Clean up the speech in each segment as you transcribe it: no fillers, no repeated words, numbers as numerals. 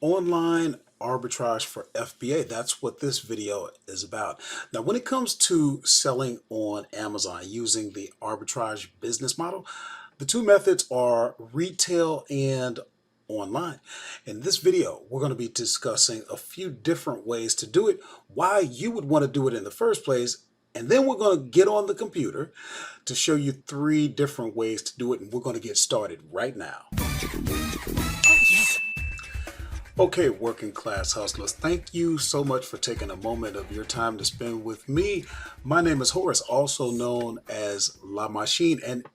Online arbitrage for FBA. That's what this video is about. Now, when it comes to selling on Amazon using the arbitrage business model, the two methods are retail and online. In this video, we're going to be discussing a few different ways to do it, why you would want to do it in the first place, and then we're going to get on the computer to show you 3 different ways to do it, and we're going to get started right now. Okay, working class hustlers, thank you so much for taking a moment of your time to spend with me. My name is Horace, also known as La Machine, and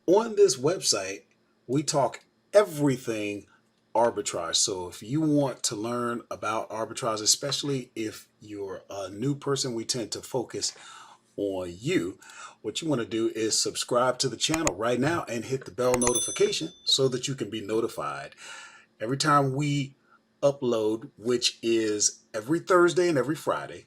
on this website, we talk everything arbitrage. So if you want to learn about arbitrage, especially if you're a new person, we tend to focus on you. What you want to do is subscribe to the channel right now and hit the bell notification so that you can be notified every time we upload, which is every Thursday and every Friday.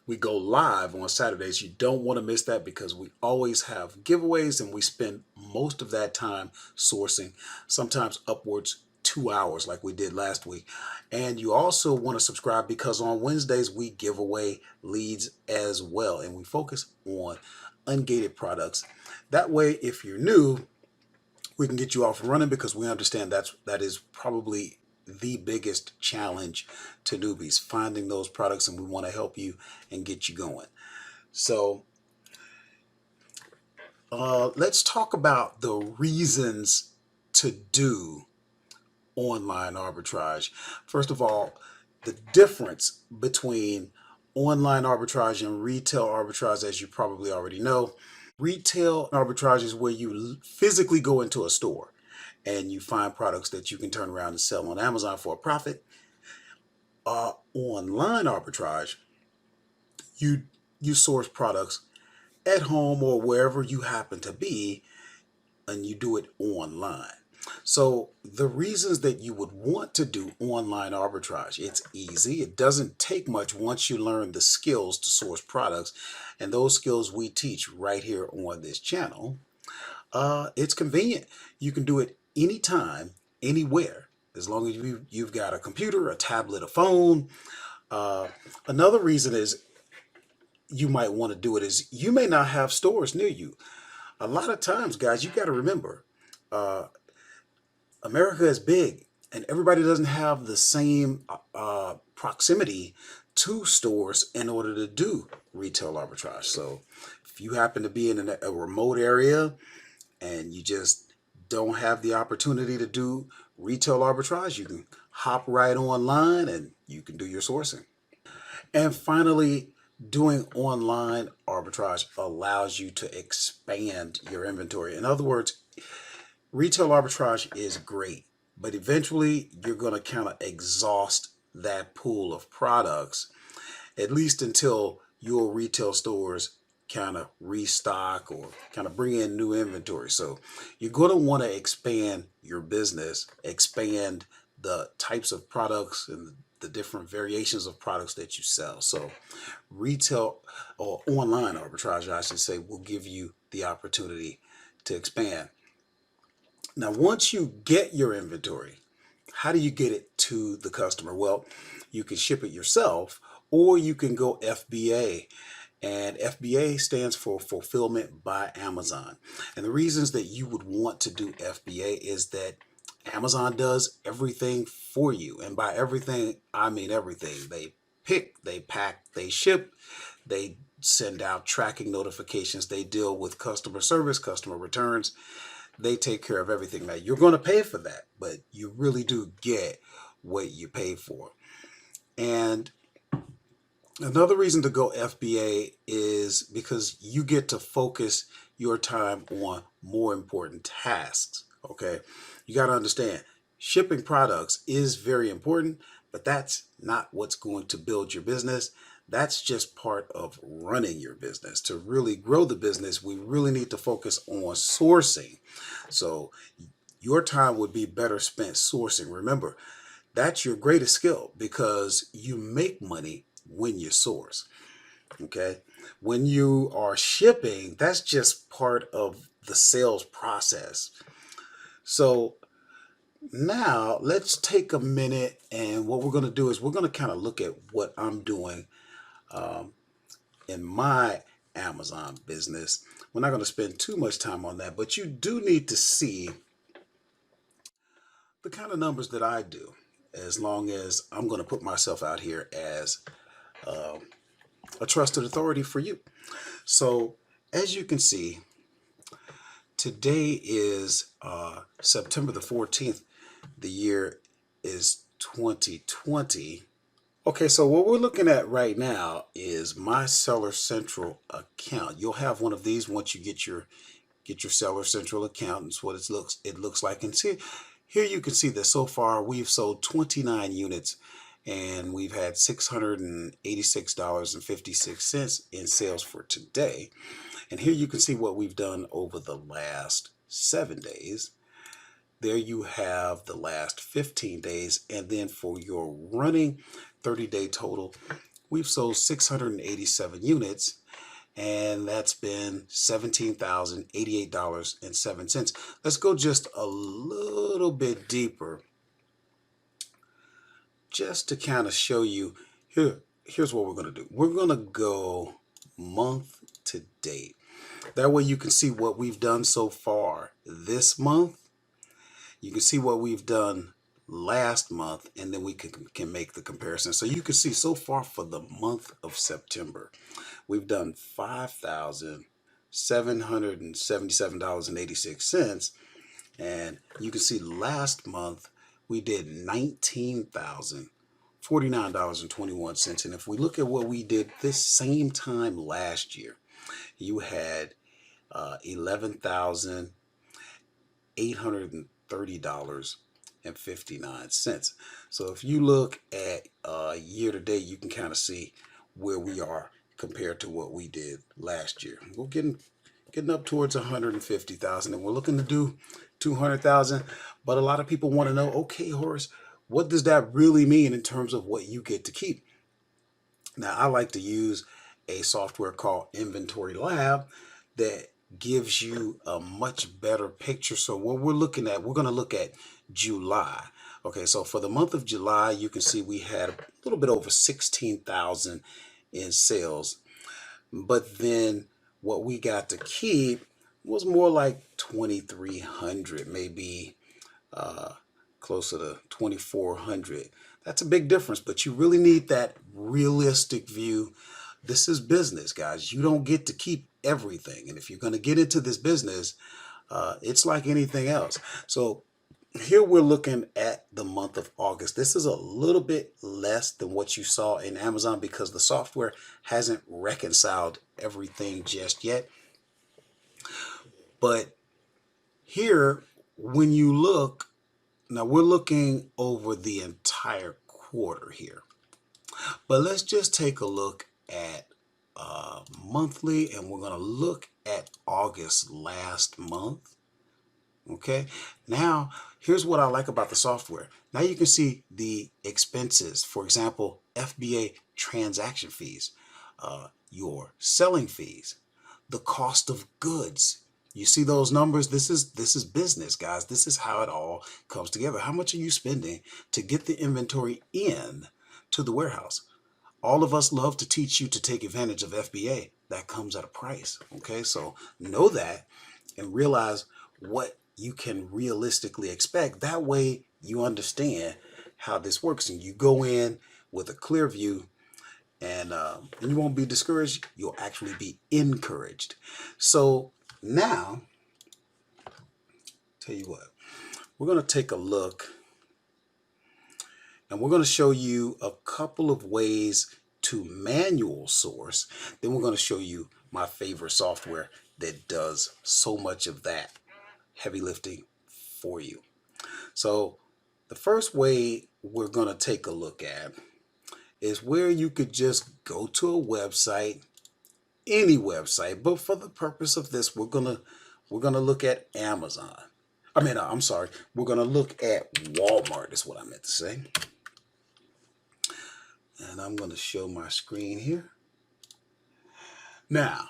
We go live on Saturdays. You don't want to miss that because we always have giveaways and we spend most of that time sourcing, sometimes upwards 2 hours like we did last week. And you also want to subscribe because on Wednesdays we give away leads as well, and we focus on ungated products. That way, if you're new, we can get you off and running because we understand that is probably the biggest challenge to newbies, finding those products, and we want to help you and get you going. So let's talk about the reasons to do online arbitrage. First of all, the difference between online arbitrage and retail arbitrage, as you probably already know. Retail arbitrage is where you physically go into a store and you find products that you can turn around and sell on Amazon for a profit. Online arbitrage, you source products at home or wherever you happen to be, and you do it online. So the reasons that you would want to do online arbitrage: it's easy. It doesn't take much once you learn the skills to source products, and those skills we teach right here on this channel. It's convenient. You can do it anytime, anywhere, as long as you've got a computer, a tablet, a phone. Another reason is you might want to do it is you may not have stores near you. A lot of times, guys, you got to remember, America is big and everybody doesn't have the same proximity to stores in order to do retail arbitrage. So if you happen to be in a remote area and you just don't have the opportunity to do retail arbitrage, you can hop right online and you can do your sourcing. And finally, doing online arbitrage allows you to expand your inventory. In other words, retail arbitrage is great, but eventually you're going to kind of exhaust that pool of products, at least until your retail stores kind of restock or kind of bring in new inventory. So you're going to want to expand your business, expand the types of products and the different variations of products that you sell. So retail or online arbitrage, I should say, will give you the opportunity to expand. Now, once you get your inventory, how do you get it to the customer? Well, you can ship it yourself, or you can go FBA. And FBA stands for Fulfillment by Amazon. And the reasons that you would want to do FBA is that Amazon does everything for you. And by everything, I mean everything. They pick, they pack, they ship, they send out tracking notifications, they deal with customer service, customer returns. They take care of everything. Now, you're going to pay for that, but you really do get what you pay for. And another reason to go FBA is because you get to focus your time on more important tasks. Okay, you got to understand, shipping products is very important, but that's not what's going to build your business. That's just part of running your business. To really grow the business, we really need to focus on sourcing. So your time would be better spent sourcing. Remember, that's your greatest skill because you make money when you source. Okay, when you are shipping, that's just part of the sales process. So now let's take a minute, and what we're going to do is we're going to kind of look at what I'm doing in my Amazon business. We're not going to spend too much time on that, but you do need to see the kind of numbers that I do, as long as I'm going to put myself out here as a trusted authority for you. So as you can see, today is September the 14th. The year is 2020. Okay, so what we're looking at right now is my Seller Central account. You'll have one of these once you get your Seller Central account. It's what it looks like. And see, here you can see that so far we've sold 29 units and we've had $686.56 in sales for today. And here you can see what we've done over the last 7 days. There you have the last 15 days, and then for your running 30-day total, we've sold 687 units, and that's been $17,088.07. Let's go just a little bit deeper, just to kind of show you. Here's what we're going to do. We're going to go month to date. That way you can see what we've done so far this month. You can see what we've done last month, and then we can make the comparison. So you can see so far for the month of September, we've done $5,777.86. And you can see last month we did $19,049.21. And if we look at what we did this same time last year, you had $11,830.59. So if you look at year to date, you can kind of see where we are compared to what we did last year. We're getting up towards 150,000, and we're looking to do 200,000. But a lot of people want to know, okay, Horace, what does that really mean in terms of what you get to keep? Now, I like to use a software called Inventory Lab that gives you a much better picture. So what we're looking at, we're going to look at July. Okay, so for the month of July, you can see we had a little bit over 16,000 in sales. But then what we got to keep was more like 2,300, maybe closer to 2,400. That's a big difference, but you really need that realistic view. This is business, guys. You don't get to keep everything. And if you're going to get into this business, it's like anything else. So here we're looking at the month of August. This is a little bit less than what you saw in Amazon because the software hasn't reconciled everything just yet. But here, when you look, now we're looking over the entire quarter here. But let's just take a look at monthly, and we're going to look at August last month. Okay, now here's what I like about the software. Now you can see the expenses. For example, FBA transaction fees, your selling fees, the cost of goods. You see those numbers? This is business, guys. This is how it all comes together. How much are you spending to get the inventory in to the warehouse? All of us love to teach you to take advantage of FBA. That comes at a price. Okay, so know that and realize what you can realistically expect. That way you understand how this works, and you go in with a clear view, and you won't be discouraged. You'll actually be encouraged. So now, tell you what, we're going to take a look, and we're going to show you a couple of ways to manual source. Then we're going to show you my favorite software that does so much of that heavy lifting for you. So the first way we're going to take a look at is where you could just go to a website, any website, but for the purpose of this, we're gonna look at Amazon. I'm sorry, we're gonna look at Walmart is what I meant to say. And I'm gonna show my screen here. Now,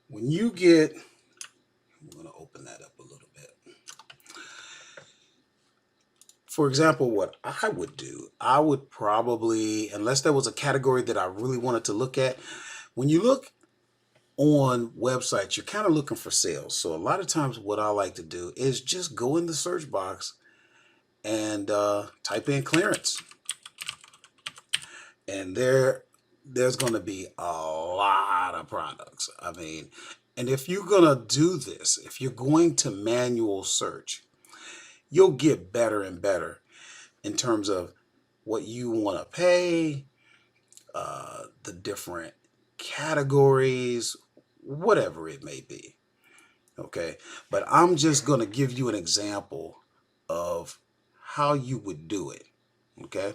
we're gonna open that up a little bit. For example, what I would do, I would probably, unless there was a category that I really wanted to look at, when you look on websites, you're kind of looking for sales. So a lot of times what I like to do is just go in the search box and type in clearance. And there's going to be a lot of products. I mean, and if you're going to do this, if you're going to manual search, you'll get better and better in terms of what you want to pay, the different categories, whatever it may be. Okay, but I'm just going to give you an example of how you would do it. Okay,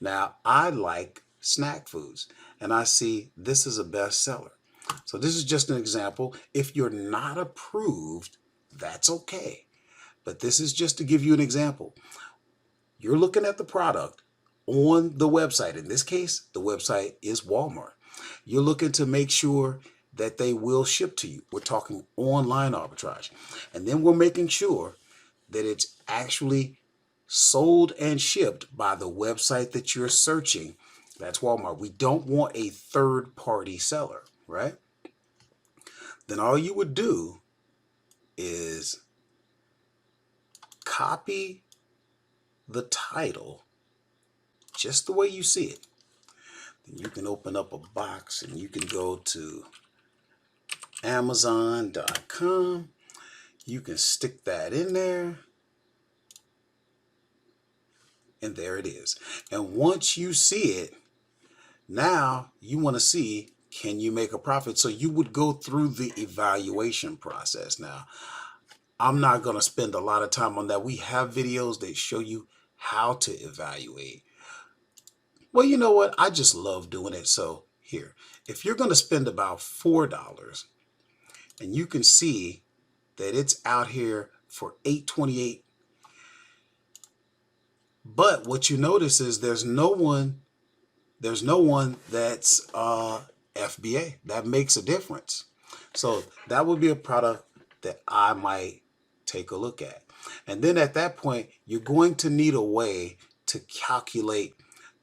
now I like snack foods and I see this is a bestseller. So this is just an example. If you're not approved, that's okay. But this is just to give you an example. You're looking at the product on the website. In this case, the website is Walmart. You're looking to make sure that they will ship to you. We're talking online arbitrage. And then we're making sure that it's actually sold and shipped by the website that you're searching. That's Walmart. We don't want a third-party seller, right? Then all you would do is copy the title just the way you see it. Then you can open up a box and you can go to Amazon.com. You can stick that in there. And there it is. And once you see it, now you want to see, can you make a profit? So you would go through the evaluation process. Now, I'm not going to spend a lot of time on that. We have videos that show you how to evaluate. Well, you know what? I just love doing it. So here, if you're going to spend about $4 and you can see that it's out here for $8.28, but what you notice is there's no one that's FBA. That makes a difference. So that would be a product that I might take a look at. And then at that point, you're going to need a way to calculate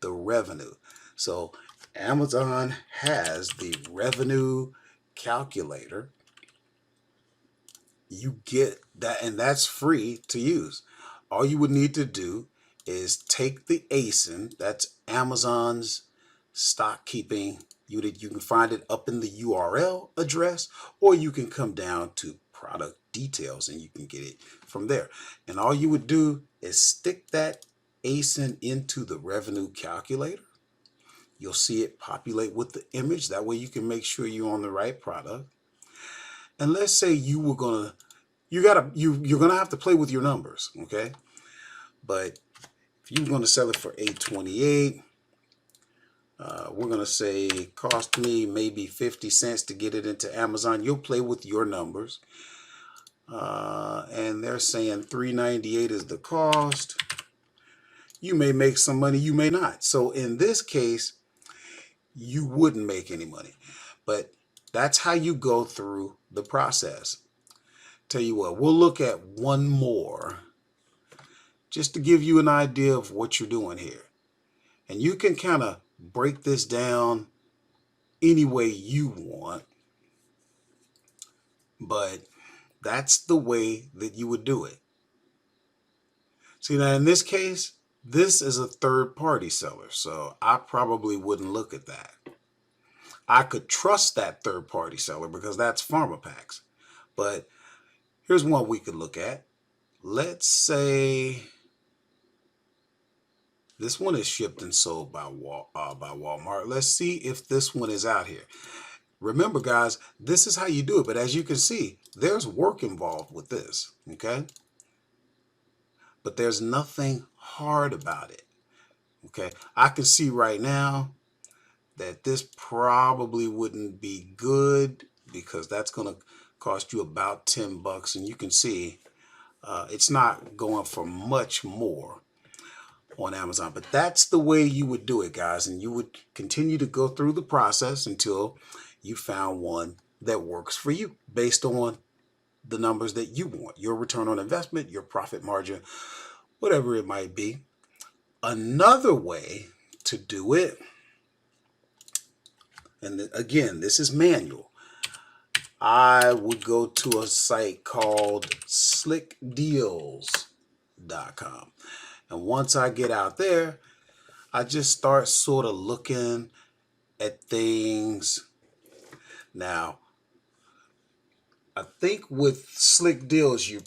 the revenue. So Amazon has the revenue calculator. You get that, and that's free to use. All you would need to do is take the ASIN, that's Amazon's stock keeping unit. You can find it up in the URL address, or you can come down to product details and you can get it from there. And all you would do is stick that ASIN into the revenue calculator. You'll see it populate with the image. That way you can make sure you're on the right product. And let's say you were gonna, you're gonna have to play with your numbers, okay? But if you're gonna sell it for $8.28, we're gonna say cost me maybe 50 cents to get it into Amazon. You'll play with your numbers. And they're saying $3.98 is the cost. You may make some money, you may not. So in this case, you wouldn't make any money. But that's how you go through the process. Tell you what, we'll look at one more just to give you an idea of what you're doing here. And you can kind of break this down any way you want, but that's the way that you would do it. See, now in this case, this is a third-party seller, so I probably wouldn't look at that. I could trust that third-party seller because that's PharmaPacks. But here's one we could look at. Let's say this one is shipped and sold by Walmart. Let's see if this one is out here. Remember, guys, this is how you do it. But as you can see, there's work involved with this, okay? But there's nothing hard about it, okay? I can see right now that this probably wouldn't be good because that's going to cost you about 10 bucks. And you can see it's not going for much more on Amazon. But that's the way you would do it, guys. And you would continue to go through the process until you found one that works for you based on the numbers that you want, your return on investment, your profit margin, whatever it might be. Another way to do it, and again, this is manual, I would go to a site called slickdeals.com. And once I get out there, I just start sort of looking at things. Now, I think with Slick Deals, you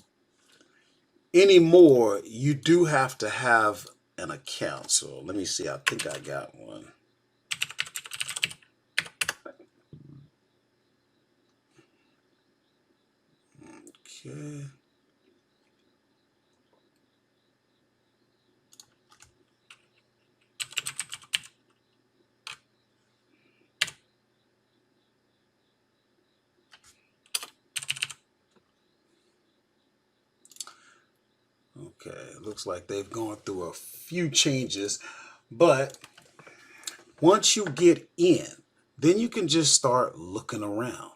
do have to have an account. So let me see. I think I got one. Okay. Okay, looks like they've gone through a few changes, but once you get in, then you can just start looking around.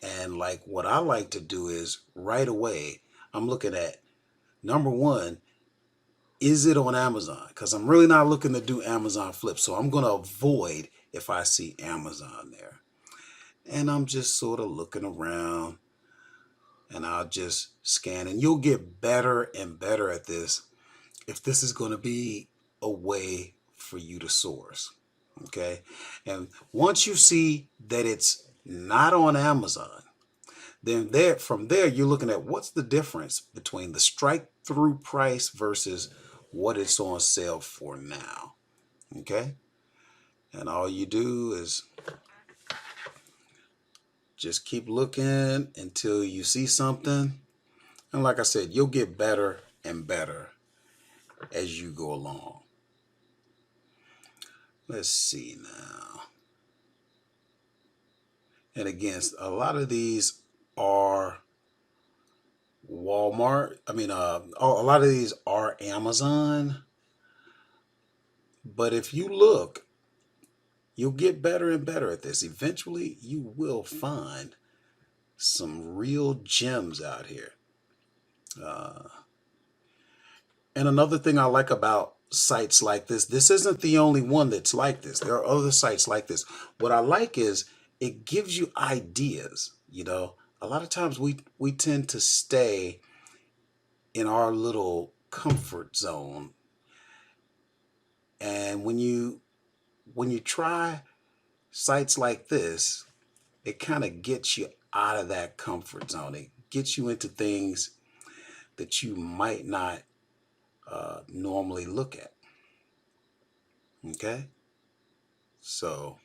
And like what I like to do is right away, I'm looking at number one, is it on Amazon? Because I'm really not looking to do Amazon flips. So I'm going to avoid if I see Amazon there. And I'm just sort of looking around and I'll just scan. And you'll get better and better at this if this is going to be a way for you to source. Okay. And once you see that it's not on Amazon, then from there, you're looking at what's the difference between the strike through price versus what it's on sale for now. Okay. And all you do is just keep looking until you see something. And like I said, you'll get better and better as you go along. Let's see now. And again, a lot of these are Walmart. A lot of these are Amazon. But if you look, you'll get better and better at this. Eventually, you will find some real gems out here. And another thing I like about sites like this isn't the only one that's like this. There are other sites like this. What I like is it gives you ideas. A lot of times we tend to stay in our little comfort zone. And when you try sites like this, it kind of gets you out of that comfort zone. It gets you into things that you might not normally look at. Okay? So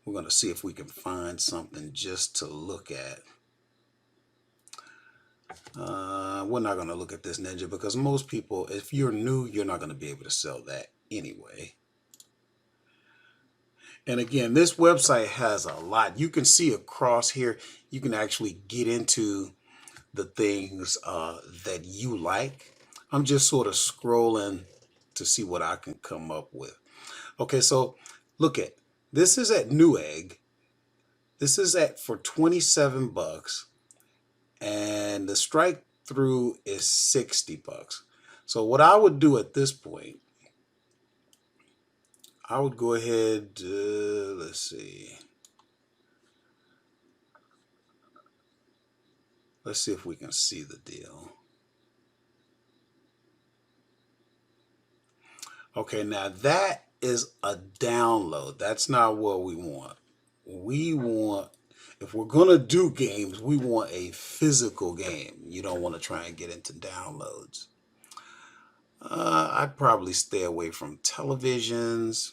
we're going to see if we can find something just to look at. We're not going to look at this Ninja because most people, if you're new, you're not going to be able to sell that anyway. And again, this website has a lot. You can see across here, you can actually get into the things that you like. I'm just sort of scrolling to see what I can come up with. Okay, so look at this is at Newegg. This is for $27, and the strike through is $60. So what I would do at this point, I would go ahead. Let's see. Let's see if we can see the deal. Okay, now that is a download. That's not what we want. If we're going to do games, we want a physical game. You don't want to try and get into downloads. I'd probably stay away from televisions.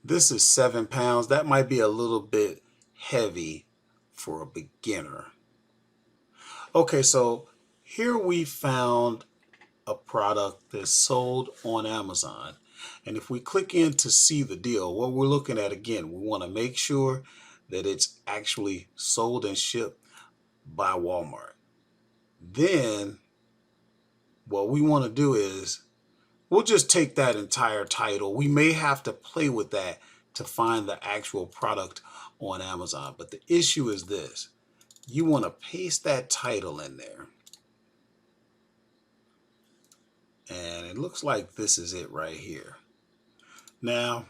This is £7. That might be a little bit heavy for a beginner. Okay, so here we found a product that's sold on Amazon. And if we click in to see the deal, what we're looking at, again, we want to make sure that it's actually sold and shipped by Walmart. Then what we want to do is we'll just take that entire title. We may have to play with that to find the actual product on Amazon. But the issue is this. You want to paste that title in there. And it looks like this is it right here. Now,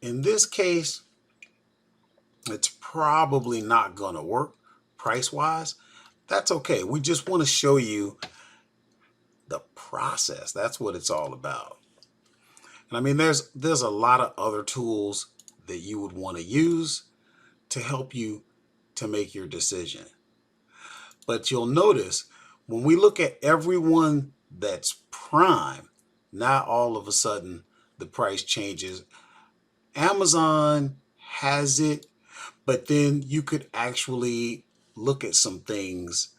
in this case, it's probably not going to work price-wise. That's okay. We just want to show you the process. That's what it's all about. And I mean, there's a lot of other tools that you would want to use to help you to make your decision. But you'll notice when we look at everyone that's prime, now all of a sudden the price changes. Amazon has it, but then you could actually look at some things.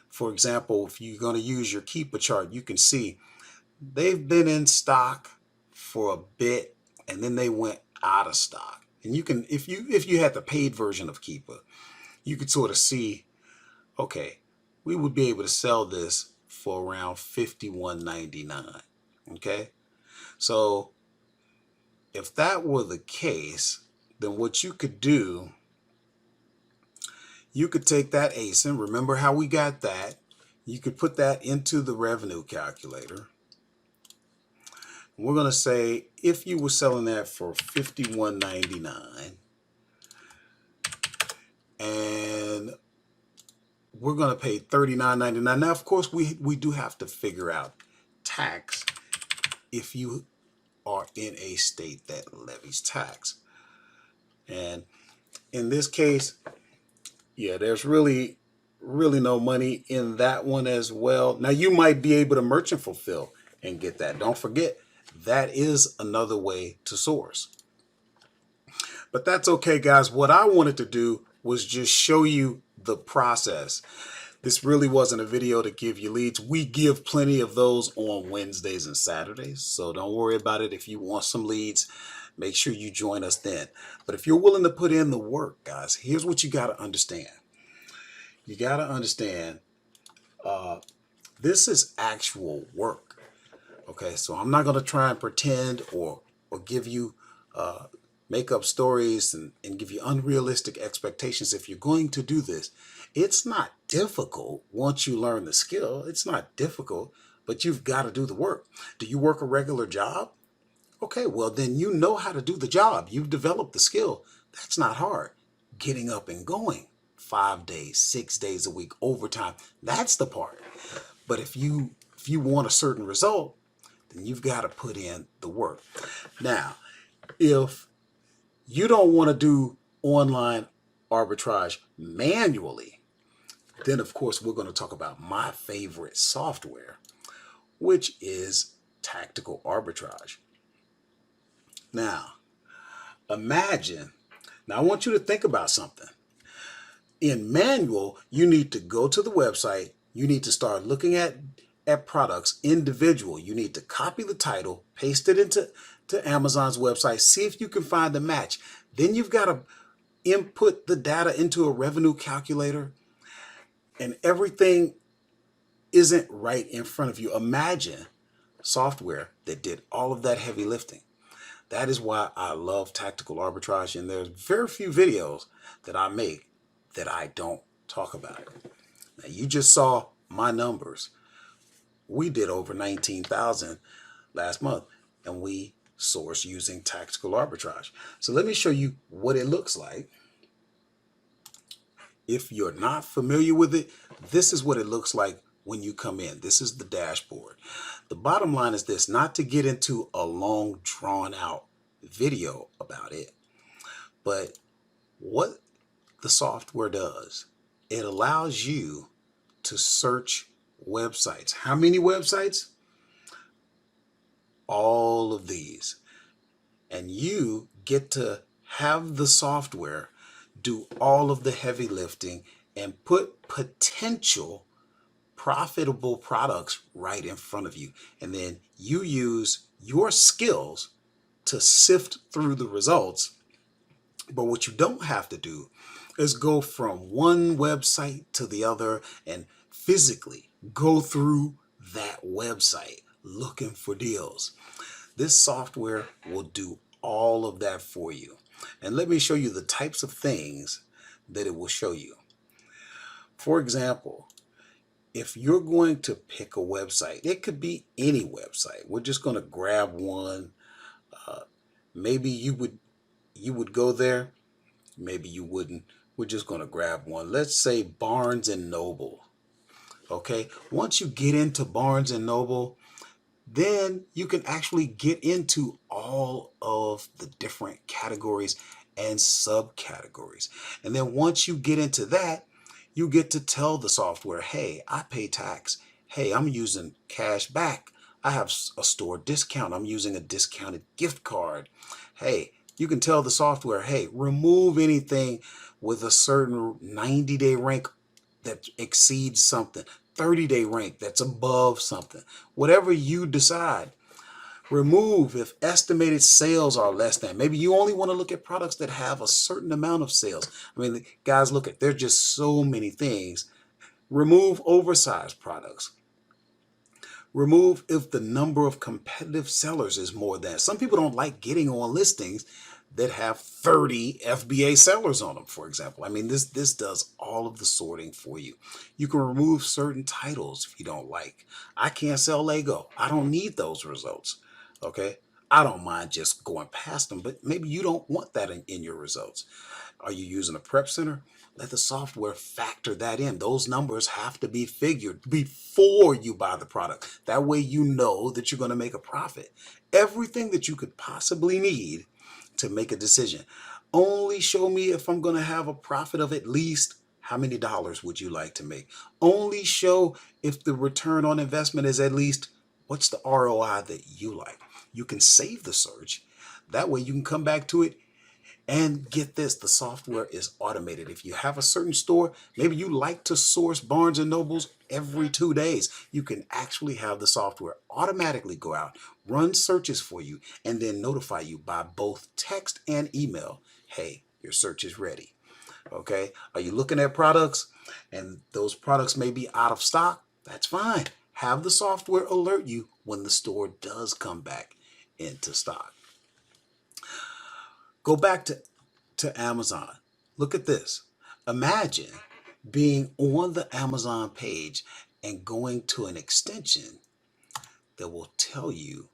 For example, if you're going to use your Keeper chart, you can see they've been in stock for a bit and then they went out of stock. And you can, if you had the paid version of Keeper, you could sort of see, okay, we would be able to sell this for around $51.99. Okay, so if that were the case, then what you could do, you could take that ASIN, remember how we got that, you could put that into the revenue calculator. We're going to say if you were selling that for $51.99, and we're going to pay $39.99. Now, of course, we do have to figure out tax if you are in a state that levies tax. And in this case, yeah, there's really no money in that one as well. Now, you might be able to merchant fulfill and get that. Don't forget, that is another way to source. But that's okay, guys. What I wanted to do was just show you the process. This really wasn't a video to give you leads. We give plenty of those on Wednesdays and Saturdays, so don't worry about it. If you want some leads, make sure you join us then. But if you're willing to put in the work, guys, here's what you got to understand. You got to understand this is actual work. Okay, so I'm not going to try and pretend or give you make up stories and give you unrealistic expectations. If you're going to do this, it's not difficult once you learn the skill. It's not difficult, but you've got to do the work. Do you work a regular job? Okay, well, then you know how to do the job. You've developed the skill. That's not hard. Getting up and going 5 days, 6 days a week, overtime, that's the part. But if you want a certain result, then you've got to put in the work. Now, if you don't want to do online arbitrage manually, then of course we're going to talk about my favorite software, which is Tactical Arbitrage. Now, imagine, now I want you to think about something. In manual, you need to go to the website, you need to start looking at products individual. You need to copy the title, paste it into Amazon's website, see if you can find a match. Then you've got to input the data into a revenue calculator, and everything isn't right in front of you. Imagine software that did all of that heavy lifting. That is why I love Tactical Arbitrage, and there's very few videos that I make that I don't talk about it. Now, you just saw my numbers. We did over 19,000 last month, and we sourced using Tactical Arbitrage. So let me show you what it looks like. If you're not familiar with it, this is what it looks like when you come in. This is the dashboard. The bottom line is this, not to get into a long drawn out video about it, but what the software does, it allows you to search websites. How many websites? All of these. And you get to have the software do all of the heavy lifting and put potential profitable products right in front of you. And then you use your skills to sift through the results. But what you don't have to do is go from one website to the other and physically go through that website looking for deals. This software will do all of that for you. And let me show you the types of things that it will show you. For example, if you're going to pick a website, it could be any website. We're just going to grab one. Maybe you would go there. Maybe you wouldn't. We're just going to grab one. Let's say Barnes and Noble. Okay. Once you get into Barnes and Noble, then you can actually get into all of the different categories and subcategories. And then once you get into that, you get to tell the software, hey, I pay tax. Hey, I'm using cash back. I have a store discount. I'm using a discounted gift card. Hey, you can tell the software, hey, remove anything with a certain 90-day rank that exceeds something, 30-day rank that's above something. Whatever you decide, remove if estimated sales are less than. Maybe you only want to look at products that have a certain amount of sales. I mean, guys, look at, there's just so many things. Remove oversized products. Remove if the number of competitive sellers is more than. Some people don't like getting on listings that have 30 FBA sellers on them, for example. I mean, this does all of the sorting for you. You can remove certain titles if you don't like. I can't sell Lego. I don't need those results. Okay. I don't mind just going past them, but maybe you don't want that in your results. Are you using a prep center? Let the software factor that in. Those numbers have to be figured before you buy the product. That way you know that you're going to make a profit. Everything that you could possibly need to make a decision. Only show me if I'm going to have a profit of at least how many dollars would you like to make. Only show if the return on investment is at least what's the ROI that you like. You can save the search. That way you can come back to it. And get this, the software is automated. If you have a certain store, maybe you like to source Barnes and Nobles every 2 days, you can actually have the software automatically go out, run searches for you, and then notify you by both text and email. Hey, your search is ready. Okay. Are you looking at products and those products may be out of stock? That's fine. Have the software alert you when the store does come back into stock. Go back to Amazon. Look at this. Imagine being on the Amazon page and going to an extension that will tell you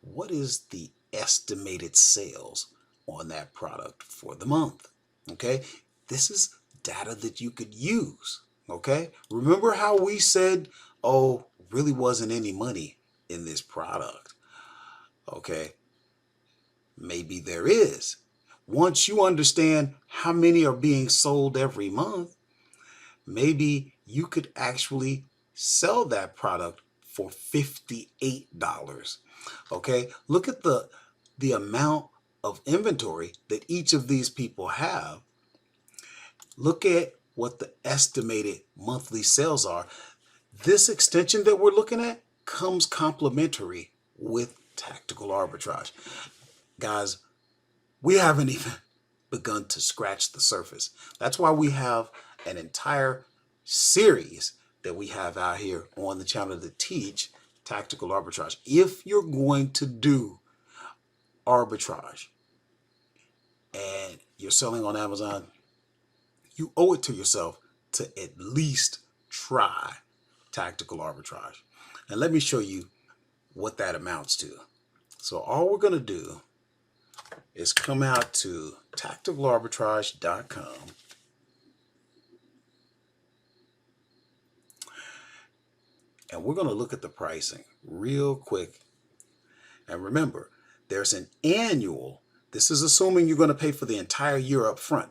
what is the estimated sales on that product for the month. Okay? This is data that you could use. Okay? Remember how we said, oh, really wasn't any money in this product. Okay? Maybe there is. Once you understand how many are being sold every month, maybe you could actually sell that product for $58. Okay, look at the amount of inventory that each of these people have. Look at what the estimated monthly sales are. This extension that we're looking at comes complimentary with Tactical Arbitrage. Guys, we haven't even begun to scratch the surface. That's why we have an entire series that we have out here on the channel to teach tactical arbitrage. If you're going to do arbitrage and you're selling on Amazon, you owe it to yourself to at least try tactical arbitrage. And let me show you what that amounts to. So all we're going to do is come out to tacticalarbitrage.com. And we're going to look at the pricing real quick. And remember, there's an annual. This is assuming you're going to pay for the entire year up front.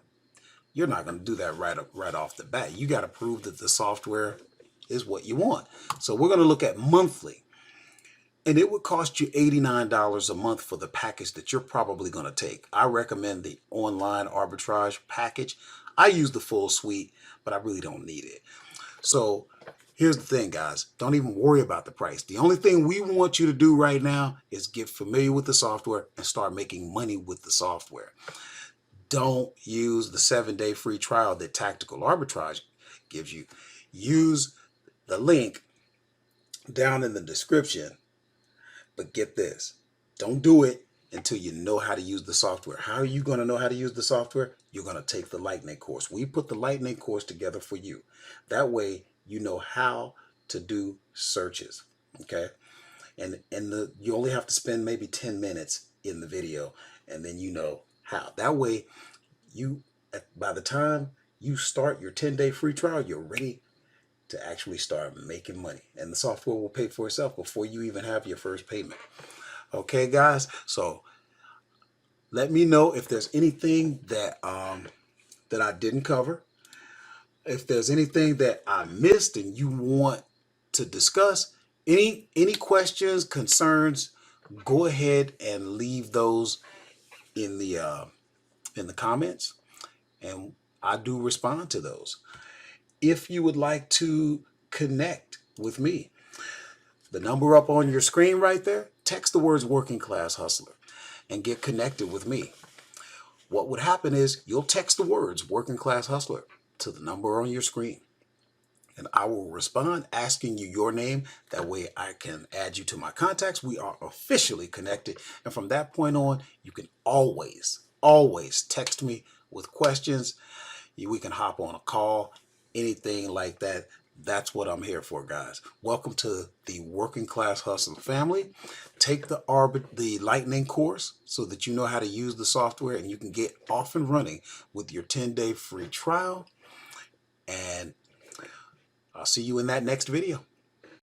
You're not going to do that right off the bat. You got to prove that the software is what you want. So we're going to look at monthly. And it would cost you $89 a month for the package that you're probably going to take. I recommend the online arbitrage package. I use the full suite, but I really don't need it. So here's the thing, guys. Don't even worry about the price. The only thing we want you to do right now is get familiar with the software and start making money with the software. Don't use the 7-day free trial that Tactical Arbitrage gives you. Use the link down in the description. But get this, don't do it until you know how to use the software. How are you going to know how to use the software? You're going to take the Lightning course. We put the Lightning course together for you. That way, you know how to do searches. Okay, and you only have to spend maybe 10 minutes in the video, and then you know how. That way, by the time you start your 10-day free trial, you're ready to actually start making money, and the software will pay for itself before you even have your first payment. Okay, guys. So let me know if there's anything that that I didn't cover. If there's anything that I missed and you want to discuss, any questions, concerns, go ahead and leave those in the comments, and I do respond to those. If you would like to connect with me, the number up on your screen right there, text the words working class hustler and get connected with me. What would happen is you'll text the words working class hustler to the number on your screen, and I will respond asking you your name. That way I can add you to my contacts. We are officially connected. And from that point on, you can always text me with questions. We can hop on a call, anything like that. That's what I'm here for, guys. Welcome to the Working Class Hustler family. Take the Lightning course so that you know how to use the software and you can get off and running with your 10-day free trial. And I'll see you in that next video.